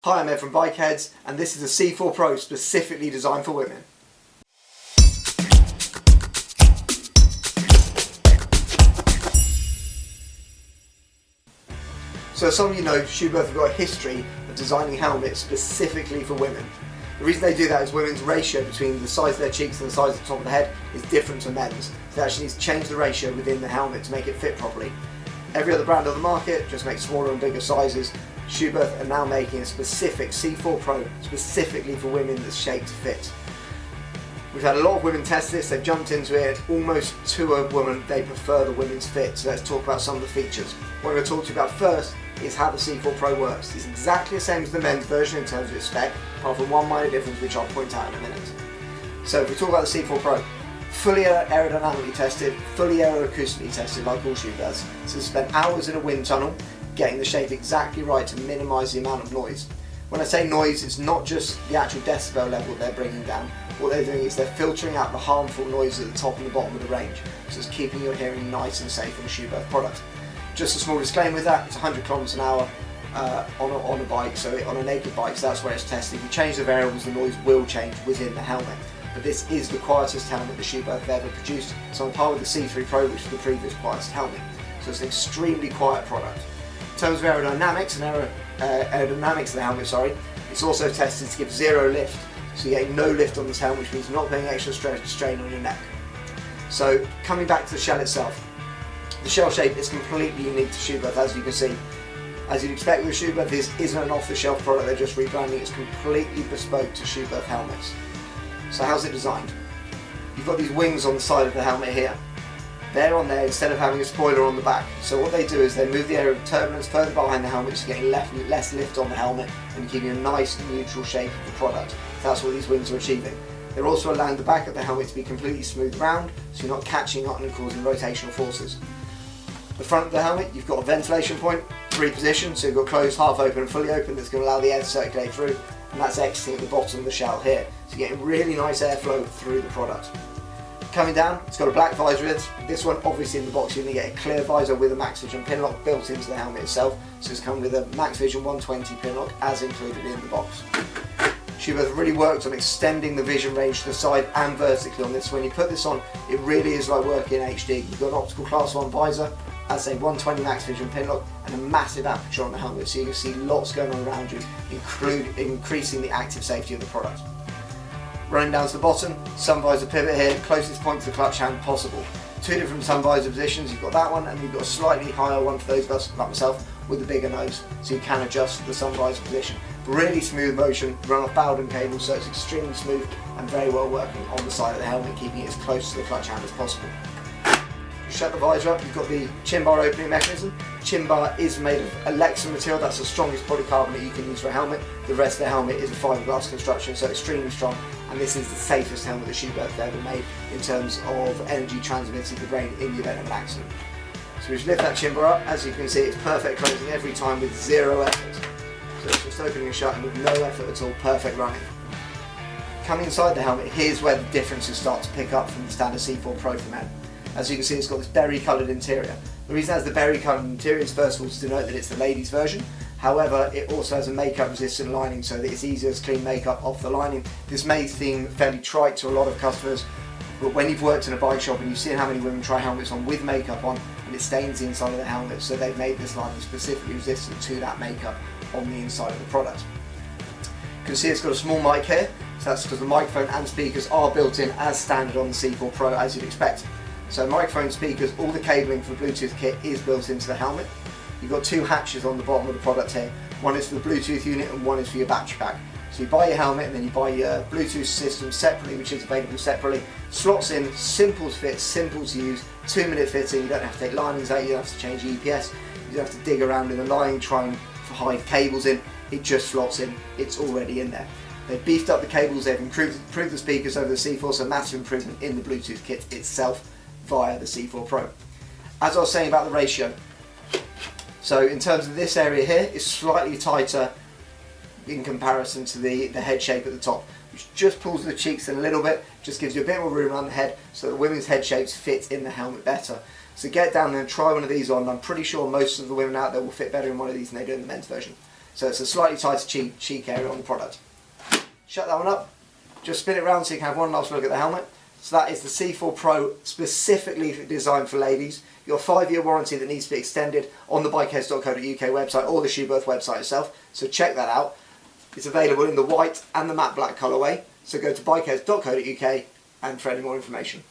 Hi, I'm Ed from Bikerheadz, and this is a C4 Pro specifically designed for women. So as some of you know, SCHUBERTH have got a history of designing helmets specifically for women. The reason they do that is women's ratio between the size of their cheeks and the size of the top of the head is different to men's. So they actually need to change the ratio within the helmet to make it fit properly. Every other brand on the market just makes smaller and bigger sizes. SCHUBERTH are now making a specific C4 Pro specifically for women that's shaped to fit. We've had a lot of women test this, they've jumped into it, almost to a woman they prefer the women's fit, so let's talk about some of the features. What I'm going to talk to you about first is how the C4 Pro works. It's exactly the same as the men's version in terms of its spec, apart from one minor difference which I'll point out in a minute. So if we talk about the C4 Pro, fully aerodynamically tested, fully aeroacoustically tested like all SCHUBERTHs, so we spent hours in a wind tunnel getting the shape exactly right to minimise the amount of noise. When I say noise, it's not just the actual decibel level they're bringing down. What they're doing is they're filtering out the harmful noise at the top and the bottom of the range, so it's keeping your hearing nice and safe on a SCHUBERTH product. Just a small disclaimer with that, it's 100 km an hour on a bike, so on a naked bike, so that's where it's tested. If you change the variables, the noise will change within the helmet. But this is the quietest helmet that SCHUBERTH have ever produced, so on par with the C3 Pro, which was the previous quietest helmet. So it's an extremely quiet product. In terms of aerodynamics of the helmet, it's also tested to give zero lift. So you're getting no lift on this helmet, which means you're not putting extra strain on your neck. So coming back to the shell itself, the shell shape is completely unique to SCHUBERTH, as you can see. As you'd expect with SCHUBERTH, this isn't an off-the-shelf product they're just rebranding, it's completely bespoke to SCHUBERTH helmets. So how's it designed? You've got these wings on the side of the helmet here. They're on there instead of having a spoiler on the back. So what they do is they move the area of turbulence further behind the helmet, so you're getting less lift on the helmet and keeping a nice neutral shape of the product. That's what these wings are achieving. They're also allowing the back of the helmet to be completely smooth round, so you're not catching on and causing rotational forces. The front of the helmet, you've got a ventilation point, repositioned, so you've got closed, half open and fully open, that's going to allow the air to circulate through, and that's exiting at the bottom of the shell here. So you're getting really nice airflow through the product. Coming down, it's got a black visor. This one, obviously in the box, you're going to get a clear visor with a Max Vision pin lock built into the helmet itself. So it's come with a Max Vision 120 pin lock as included in the box. SCHUBERTH really worked on extending the vision range to the side and vertically on this. When you put this on, it really is like working in HD. You've got an optical class 1 visor, as a 120 Max Vision pin lock, and a massive aperture on the helmet, so you can see lots going on around you, increasing the active safety of the product. Running down to the bottom, sun visor pivot here, closest point to the clutch hand possible. Two different sun visor positions, you've got that one, and you've got a slightly higher one for those of us, like myself, with a bigger nose, so you can adjust the sun visor position. Really smooth motion, run off Bowden cable, so it's extremely smooth and very well working on the side of the helmet, keeping it as close to the clutch hand as possible. You shut the visor up, you've got the chin bar opening mechanism. Chin bar is made of Alexa material, that's the strongest polycarbonate you can use for a helmet. The rest of the helmet is a fiberglass construction, so extremely strong, and this is the safest helmet that SCHUBERTH have ever made in terms of energy transmitted to the brain in the event of an accident. So if you lift that chin bar up, as you can see, it's perfect closing every time with zero effort. So it's just opening and shutting with no effort at all, perfect running. Coming inside the helmet, here's where the differences start to pick up from the standard C4 Pro for men. As you can see, it's got this berry coloured interior. The reason it has the berry coloured interior is first of all to denote that it's the ladies version. However, it also has a makeup resistant lining, so that it's easier to clean makeup off the lining. This may seem fairly trite to a lot of customers, but when you've worked in a bike shop and you've seen how many women try helmets on with makeup on, and it stains the inside of the helmet, so they've made this lining specifically resistant to that makeup on the inside of the product. You can see it's got a small mic here, so that's because the microphone and speakers are built in as standard on the C4 Pro, as you'd expect. So microphone, speakers, all the cabling for the Bluetooth kit is built into the helmet. You've got two hatches on the bottom of the product here. One is for the Bluetooth unit and one is for your battery pack. So you buy your helmet and then you buy your Bluetooth system separately, which is available separately. Slots in, simple to fit, simple to use, 2-minute fitting, you don't have to take linings out, you don't have to change EPS, you don't have to dig around in the lining, try and hide cables in, it just slots in, it's already in there. They've beefed up the cables, they've improved the speakers over the C4, so massive improvement in the Bluetooth kit itself via the C4 Pro. As I was saying about the ratio, so in terms of this area here, it's slightly tighter in comparison to the head shape at the top, which just pulls the cheeks in a little bit, just gives you a bit more room around the head so that the women's head shapes fit in the helmet better. So get down there and try one of these on. I'm pretty sure most of the women out there will fit better in one of these than they do in the men's version. So it's a slightly tighter cheek area on the product. Shut that one up, just spin it around so you can have one last look at the helmet. So that is the C4 Pro, specifically designed for ladies. Your 5-year warranty that needs to be extended on the Bikerheadz.co.uk website or the SCHUBERTH website itself. So check that out. It's available in the white and the matte black colourway. So go to Bikerheadz.co.uk and for any more information.